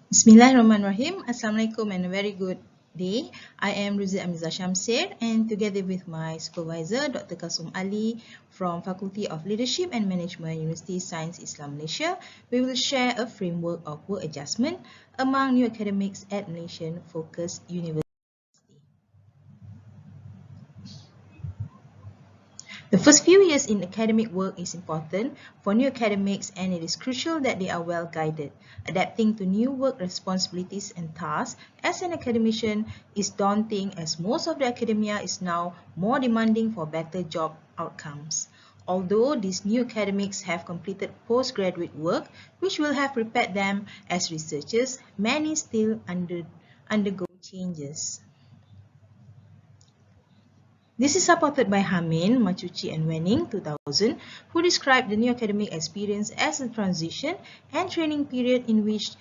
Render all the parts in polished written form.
Bismillahirrahmanirrahim. Assalamualaikum and a very good day. I am Rouzil Armiza Shamsir and together with my supervisor Dr. Kalsom Ali from Faculty of Leadership and Management, University Science Islam Malaysia, we will share a framework of work adjustment among new academics at Malaysian focused universities. The first few years in academic work is important for new academics, and it is crucial that they are well guided. Adapting to new work responsibilities and tasks as an academician is daunting, as most of the academia is now more demanding for better job outcomes. Although these new academics have completed postgraduate work, which will have prepared them as researchers, many still undergo changes. This is supported by Hamin, Machuchi and Wenning 2000, who described the new academic experience as a transition and training period in which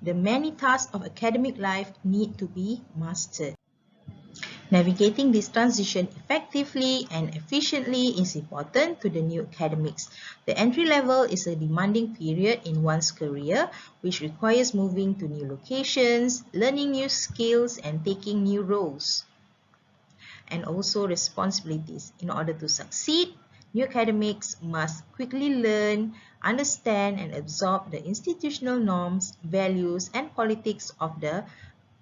the many tasks of academic life need to be mastered. Navigating this transition effectively and efficiently is important to the new academics. The entry level is a demanding period in one's career, which requires moving to new locations, learning new skills, and taking new roles and also responsibilities. In order to succeed, new academics must quickly learn, understand, and absorb the institutional norms, values, and politics of the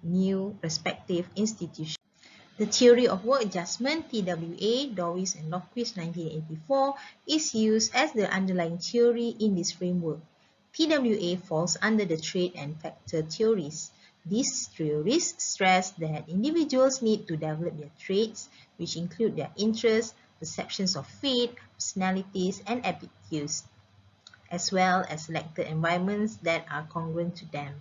new respective institution. The theory of work adjustment, TWA, Dawes and Lofquist 1984, is used as the underlying theory in this framework. TWA falls under the trait and factor theories. These theories stress that individuals need to develop their traits, which include their interests, perceptions of fate, personalities, and aptitudes, as well as selected environments that are congruent to them.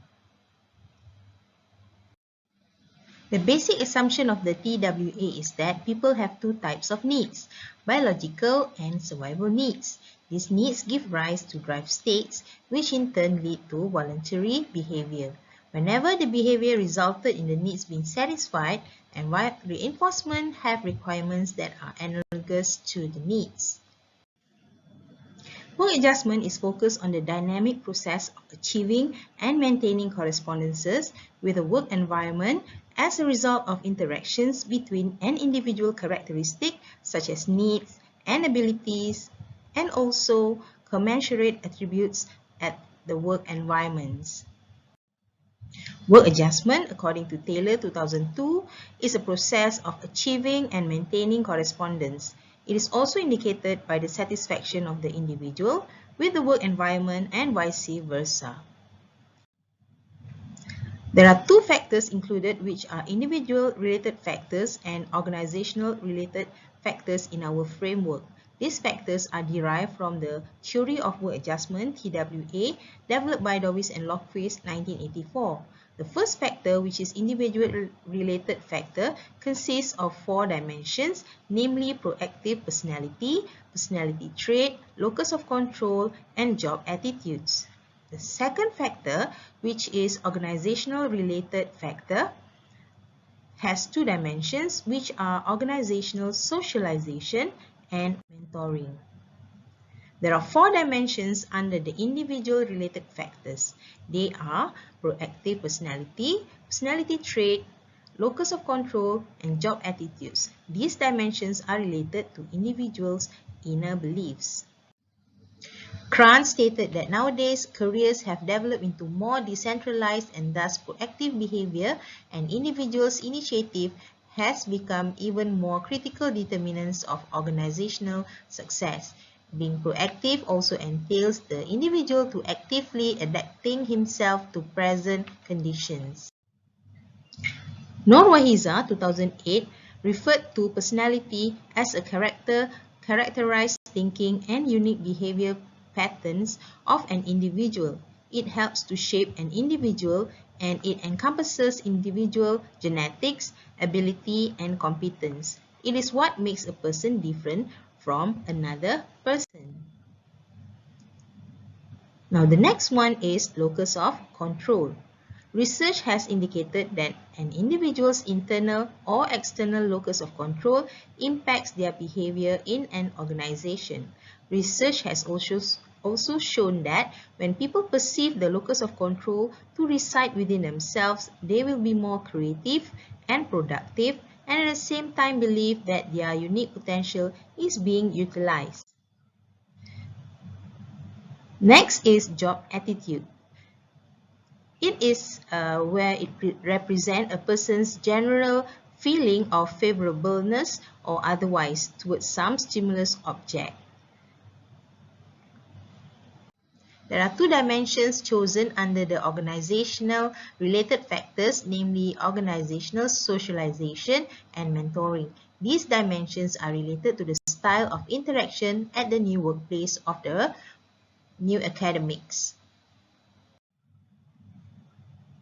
The basic assumption of the TWA is that people have two types of needs, biological and survival needs. These needs give rise to drive states, which in turn lead to voluntary behavior. Whenever the behavior resulted in the needs being satisfied, and reinforcement have requirements that are analogous to the needs. Work adjustment is focused on the dynamic process of achieving and maintaining correspondences with a work environment as a result of interactions between an individual characteristic such as needs and abilities, and also commensurate attributes at the work environments. Work adjustment, according to Taylor 2002, is a process of achieving and maintaining correspondence. It is also indicated by the satisfaction of the individual with the work environment and vice versa. There are two factors included, which are individual-related factors and organizational-related factors in our framework. These factors are derived from the Theory of Work Adjustment, TWA, developed by Dawes and Lofquist 1984. The first factor, which is individual-related factor, consists of four dimensions, namely proactive personality, personality trait, locus of control, and job attitudes. The second factor, which is organizational-related factor, has two dimensions, which are organizational socialization and mentoring. There are four dimensions under the individual-related factors. They are proactive personality, personality trait, locus of control, and job attitudes. These dimensions are related to individuals' inner beliefs. Krantz stated that nowadays careers have developed into more decentralized and thus proactive behavior, and individuals' initiative has become even more critical determinants of organizational success. Being proactive also entails the individual to actively adapting himself to present conditions. Nur Wahiza, 2008, referred to personality as a characterized thinking and unique behavior patterns of an individual. It helps to shape an individual, and it encompasses individual genetics, ability, and competence. It is what makes a person different from another person. Now the next one is locus of control. Research has indicated that an individual's internal or external locus of control impacts their behavior in an organization. Research has also shown that when people perceive the locus of control to reside within themselves, they will be more creative and productive, and at the same time believe that their unique potential is being utilized. Next is job attitude. It is where it represents a person's general feeling of favorableness or otherwise towards some stimulus object. There are two dimensions chosen under the organizational related factors, namely organizational socialization and mentoring. These dimensions are related to the style of interaction at the new workplace of the new academics.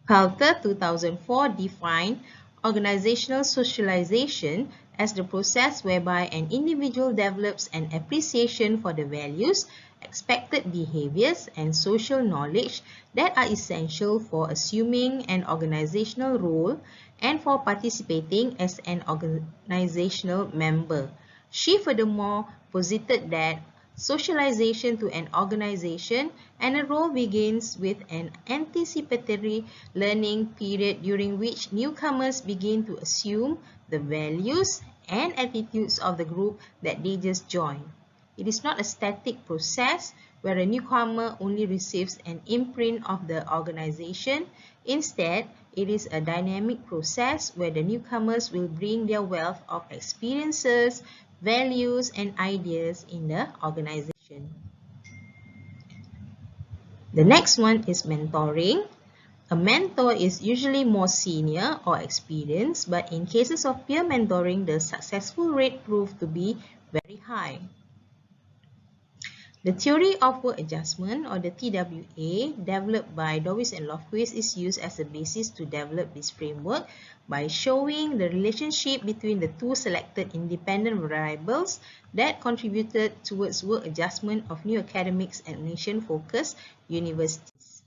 Pelter 2004 defined organizational socialization as the process whereby an individual develops an appreciation for the values, expected behaviors, and social knowledge that are essential for assuming an organizational role and for participating as an organizational member. She furthermore posited that socialization to an organization and a role begins with an anticipatory learning period during which newcomers begin to assume the values and attitudes of the group that they just joined. It is not a static process where a newcomer only receives an imprint of the organization. Instead, it is a dynamic process where the newcomers will bring their wealth of experiences, values, and ideas in the organization. The next one is mentoring. A mentor is usually more senior or experienced, but in cases of peer mentoring, the successful rate proved to be very high. The theory of work adjustment, or the TWA, developed by Dawes and Lofquist, is used as a basis to develop this framework by showing the relationship between the two selected independent variables that contributed towards work adjustment of new academics at nation-focused universities.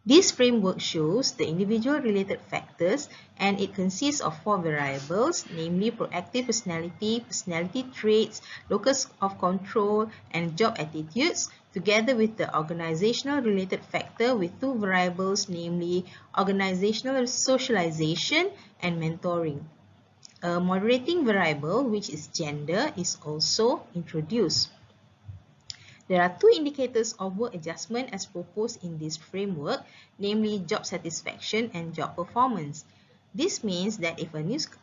This framework shows the individual related factors, and it consists of 4 variables, namely proactive personality, personality traits, locus of control, and job attitudes, together with the organizational related factor with 2 variables, namely organizational socialization and mentoring. A moderating variable, which is gender, is also introduced. There are 2 indicators of work adjustment as proposed in this framework, namely job satisfaction and job performance. This means that if a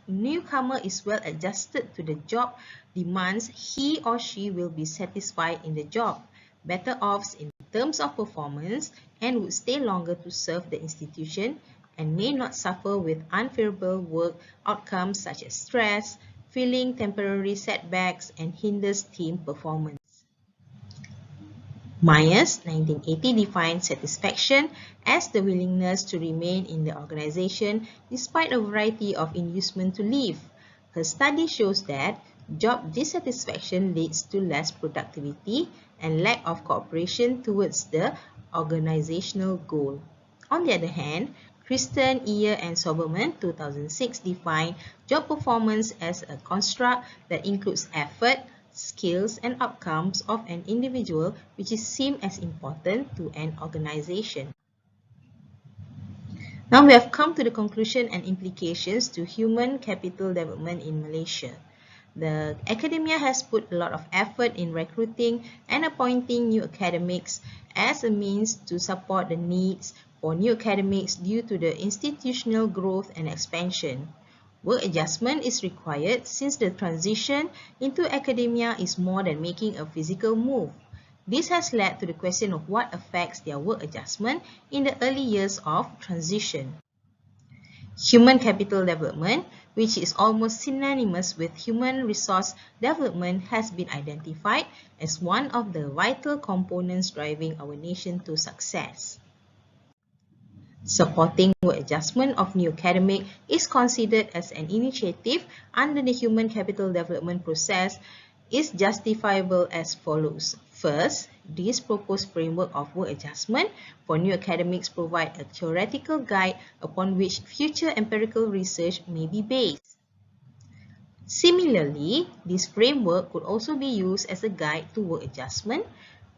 newcomer is well adjusted to the job demands, he or she will be satisfied in the job, better off in terms of performance, and would stay longer to serve the institution and may not suffer with unfavorable work outcomes such as stress, feeling temporary setbacks, and hinders team performance. Myers, 1980, defined satisfaction as the willingness to remain in the organization despite a variety of inducements to leave. Her study shows that job dissatisfaction leads to less productivity and lack of cooperation towards the organizational goal. On the other hand, Kristen, Eyer, and Soberman, 2006, defined job performance as a construct that includes effort, skills, and outcomes of an individual which is seen as important to an organization. Now we have come to the conclusion and implications to human capital development in Malaysia. The academia has put a lot of effort in recruiting and appointing new academics as a means to support the needs for new academics due to the institutional growth and expansion. Work adjustment is required since the transition into academia is more than making a physical move. This has led to the question of what affects their work adjustment in the early years of transition. Human capital development, which is almost synonymous with human resource development, has been identified as one of the vital components driving our nation to success. Supporting work adjustment of new academic is considered as an initiative under the human capital development process is justifiable as follows. First, this proposed framework of work adjustment for new academics provide a theoretical guide upon which future empirical research may be based. Similarly, this framework could also be used as a guide to work adjustment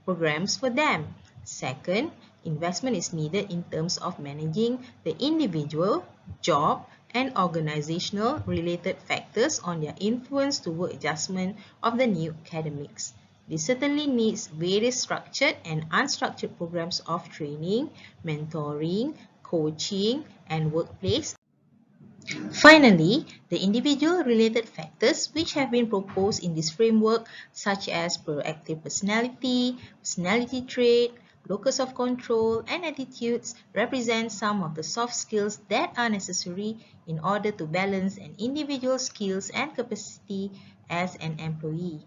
programs for them. Second, investment is needed in terms of managing the individual, job, and organizational related factors on their influence to work adjustment of the new academics. This certainly needs various structured and unstructured programs of training, mentoring, coaching, and workplace. Finally, the individual related factors which have been proposed in this framework, such as proactive personality, personality trait, locus of control, and attitudes, represent some of the soft skills that are necessary in order to balance an individual's skills and capacity as an employee.